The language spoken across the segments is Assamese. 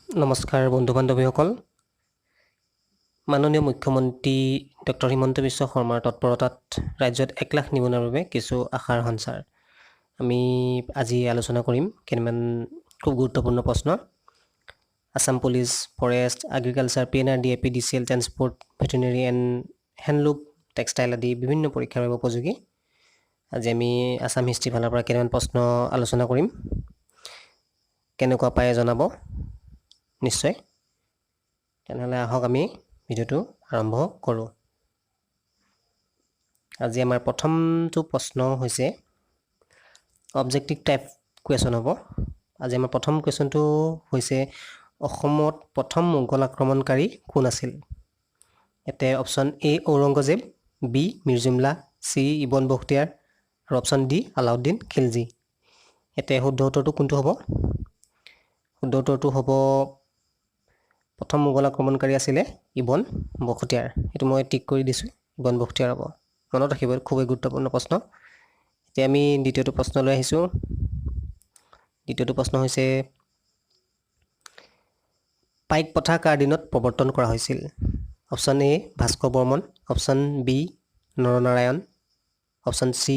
নমস্কাৰ বন্ধু বান্ধৱীসকল মাননীয় মুখ্যমন্ত্ৰী ডক্টৰ হিমন্ত বিশ্ব শৰ্মাৰ তৎপৰতাত ৰাজ্যত 1 লাখ নিবনুৱাৰ বাবে কিছু আশাৰ সঞ্চাৰ আমি আজি আলোচনা কৰিম কেইটামান খুব গুৰুত্বপূৰ্ণ প্ৰশ্ন Assam police forest agriculture PNRD APDCL transport veterinary and handloom textile আদি বিভিন্ন পৰীক্ষাৰ বাবে উপযোগী আজি আমি আসাম হিষ্ট্ৰী ফালৰ পৰা কেইটামান প্ৰশ্ন আলোচনা কৰিম কেনেকুৱা পায় জনাব নিশ্চয় তেনেহলে আহক আমি ভিডিওটো আৰম্ভ কৰোঁ আজি আমাৰ প্ৰথমটো প্ৰশ্ন হৈছে অবজেক্টিভ টাইপ কোৱেশ্চন হ'ব আজি আমাৰ প্ৰথম কোৱেশ্চনটো হৈছে অসমত প্ৰথম মোগল আক্ৰমণকাৰী কোন আছিল এতে অপচন এ ঔৰংগজেব বি মিৰ্জুমলা সি ইবন বখতিয়াৰ আৰু অপচন ডি আলাউদ্দিন খিলজি এতে শুদ্ধ উত্তৰটো কোনটো হ'ব শুদ্ধ উত্তৰটো হ'ব প্ৰথম মোগল আক্ৰমণকাৰী আছিলে ইবন বখতিয়াৰ এটো মই টিক কৰি দিছো ইবন বখতিয়াৰ হ'ব মনত ৰাখিব খুব গুৰুত্বপূৰ্ণ প্ৰশ্ন এতিয়া আমি দ্বিতীয়টো প্ৰশ্নলৈ আহিছো দ্বিতীয়টো প্ৰশ্ন হৈছে পাইক প্ৰথা কাৰ দিনত প্ৰৱৰ্তন কৰা হৈছিল option A Bhaskar Barman option B Naranarayan option C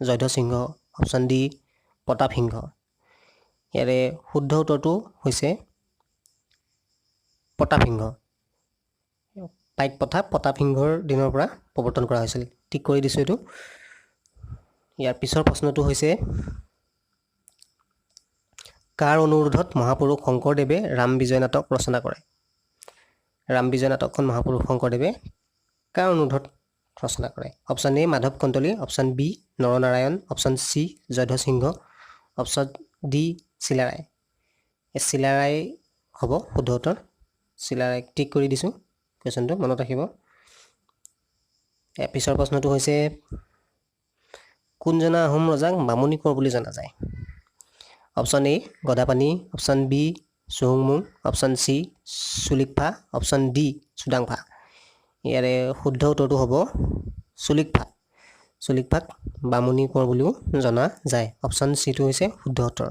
Jayadhwaj Singha option D Pratap Singha ইয়াৰে শুদ্ধ উত্তৰটো হৈছে প্ৰতাপ সিংহ পাইক প্ৰথা প্ৰতাপ সিংহৰ দিনৰ পৰা প্ৰৱৰ্তন কৰা হৈছিল ঠিক কৰি দিছো এটো ইয়াৰ পিছৰ প্ৰশ্নটো হৈছে কাৰ অনুৰোধত মহাপুৰুষ শংকৰদেৱে ৰাম বিজয় নাটক ৰচনা কৰে ৰাম বিজয় নাটকখন মহাপুৰুষ শংকৰদেৱে কাৰ অনুৰোধত ৰচনা কৰে option A Madhav Kandali option B Naranarayan option C Jayadhwaj Singha option D Chilarai Chilarai হ'ব শুদ্ধ উত্তৰ চিলাৰায় টিক কৰি দিছো কোৱেশ্চনটো মনত ৰাখিব পিছৰ প্ৰশ্নটো হৈছে কোনজনা আহোম ৰজাক বামুণী কোঁৱৰ বুলি জনা যায় option A Gadapani option B চুহুংমুং option C Sulikphaa option D Sudangphaa ইয়াৰে শুদ্ধ উত্তৰটো হ'ব চুলিকফাক বামুণী কোঁৱৰ বুলিও জনা যায় অপচন সিটো হৈছে শুদ্ধ উত্তৰ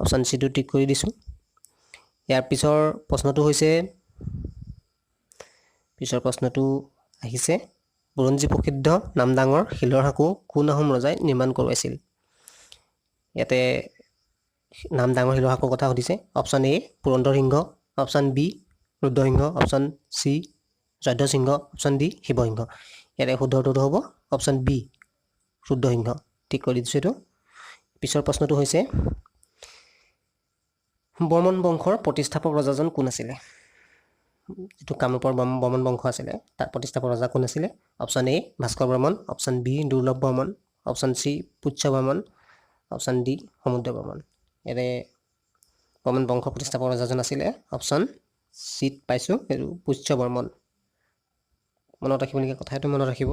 অপচন সিটো টিক কৰি দিছো ইয়াৰ পিছৰ প্ৰশ্নটো আহিছে বুৰঞ্জী প্ৰসিদ্ধ নামদাঙৰ শিলৰ সাঁকো কোন আহোম ৰজাই নিৰ্মাণ কৰোৱাইছিল ইয়াতে নামদাঙৰ শিলৰ সাঁকোৰ কথা সুধিছে option A Purandar Singha option B Rudra Singha option C Jayadhwaj Singha option D Shiva Singha ইয়াতে শুদ্ধ উত্তৰটো হ'ব অপচন বি ৰুদ্ৰসিংহ ঠিক কৰি দিছো এইটো পিছৰ প্ৰশ্নটো হৈছে বৰ্মন বংশৰ প্ৰতিষ্ঠাপক ৰজাজন কোন আছিলে যেটো কামৰূপৰ বৰ্মন বংশ আছিলে তাৰ প্ৰতিষ্ঠাপক ৰজা কোন আছিলে option A Bhaskar Barman option B Durlabh Barman option C Pushya Barman option D Samudra Barman এৰে বৰ্মন বংশৰ প্ৰতিষ্ঠাপক ৰজাজন আছিলে অপচন সি পাইছো আৰু পুষ্য বৰ্মন মনত ৰাখিবলগীয়া কথাটো মনত ৰাখিব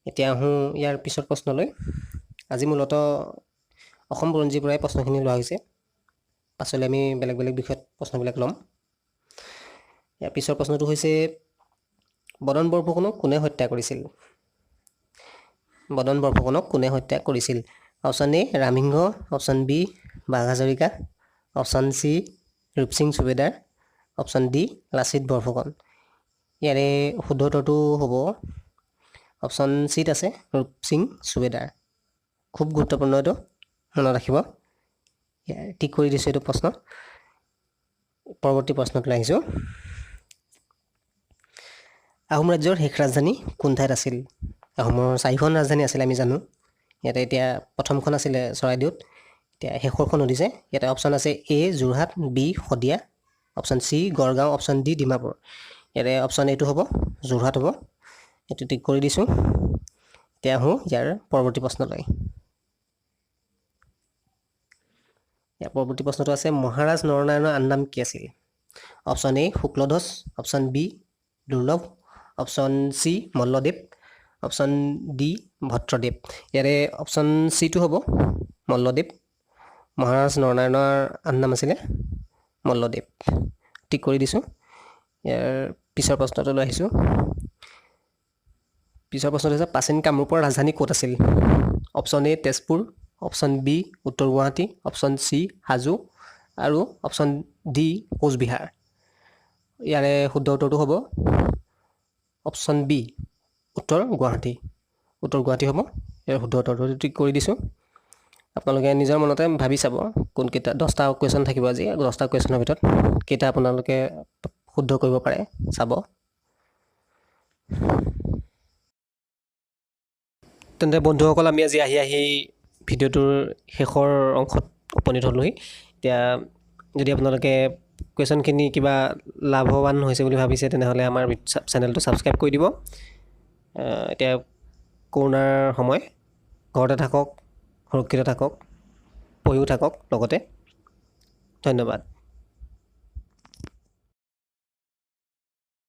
এতিয়া ইয়াৰ পিছৰ প্ৰশ্নলৈ আজি মূলত অসম বুৰঞ্জীৰ পৰাই প্ৰশ্নখিনি লোৱা হৈছে পাছলৈ আমি বেলেগ বেলেগ বিষয়ত প্ৰশ্নবিলাক ল'ম ইয়াৰ পিছৰ প্ৰশ্নটো হৈছে বদন বৰফুকনক কোনে হত্যা কৰিছিল অপচন এ ৰামসিংহ অপচন বি বাঘ Hazarika option C Rup Singh subedar option D Lachit Borphukan ইয়াৰে শুদ্ধ উত্তৰটো হ'ব অপচন চিত আছে ৰূপসিং সুবেদাৰ খুব গুৰুত্বপূৰ্ণ এইটো মনত ৰাখিব ঠিক কৰি দিছো এইটো প্ৰশ্ন পৰৱৰ্তী প্ৰশ্নটোলৈ আহিছো আহোম ৰাজ্যৰ শেষ ৰাজধানী কোন ঠাইত আছিল আহোমৰ 4খন ৰাজধানী আছিল আমি জানো ইয়াতে এতিয়া প্ৰথমখন আছিলে চৰাইদেউত এতিয়া শেষৰখন সুধিছে ইয়াতে অপচন আছে A Jorhat B Sadiya option C Garhgaon option D Dimapur ইয়াতে অপচন এটো হ'ব যোৰহাট হ'ব এটো টিক কৰি দিছো এতিয়া ইয়াৰ পৰৱৰ্তী প্ৰশ্নলৈ ইয়াৰ পৰৱৰ্তী প্ৰশ্নটো আছে মহাৰাজ নৰনাৰায়ণৰ আন নাম কি আছিল option A Shukladhwaj option B Durlabh option C Malladev option D Bhattadev ইয়াৰে অপচন সিটো হ'ব মল্লদেৱ মহাৰাজ নৰনাৰায়ণৰ আন নাম আছিলে মল্লদেৱ টিক কৰি দিছো ইয়াৰ পিছৰ প্ৰশ্নটোলৈ আহিছো পিছৰ প্ৰশ্নটো হৈছে প্ৰাচীন কামৰূপৰ ৰাজধানী ক'ত আছিল অপচন এ তেজপুৰ অপচন বি উত্তৰ গুৱাহাটী অপচন সি হাজো আৰু অপশ্যন ডি কোচবিহাৰ। ইয়াৰে শুদ্ধ উত্তৰটো হ'ব অপশ্যন বি উত্তৰ গুৱাহাটী। উত্তৰ গুৱাহাটী হ'ব ইয়াৰ শুদ্ধ উত্তৰটো ঠিক কৰি দিছোঁ। আপোনালোকে নিজৰ মনতে ভাবি চাব কোনকেইটা 10টা কুৱেশ্যন থাকিব আজি 10টা কুৱেশ্যনৰ ভিতৰত কেইটা আপোনালোকে শুদ্ধ কৰিব পাৰে চাব। তেন্তে বন্ধুসকল আমি আজি আহি ভিডিঅ'টোৰ শেষৰ অংশত উপনীত হ'লোহি। এতিয়া যদি আপোনালোকে কুৱেশ্যনখিনি কিবা লাভৱান হৈছে বুলি ভাবিছে তেনেহ'লে আমাৰ চেনেলটো ছাবস্ক্ৰাইব কৰি দিব। এতিয়া কৰোণাৰ সময়, ঘৰতে থাকক, সুৰক্ষিত থাকক, পঢ়িও থাকক লগতে। ধন্যবাদ।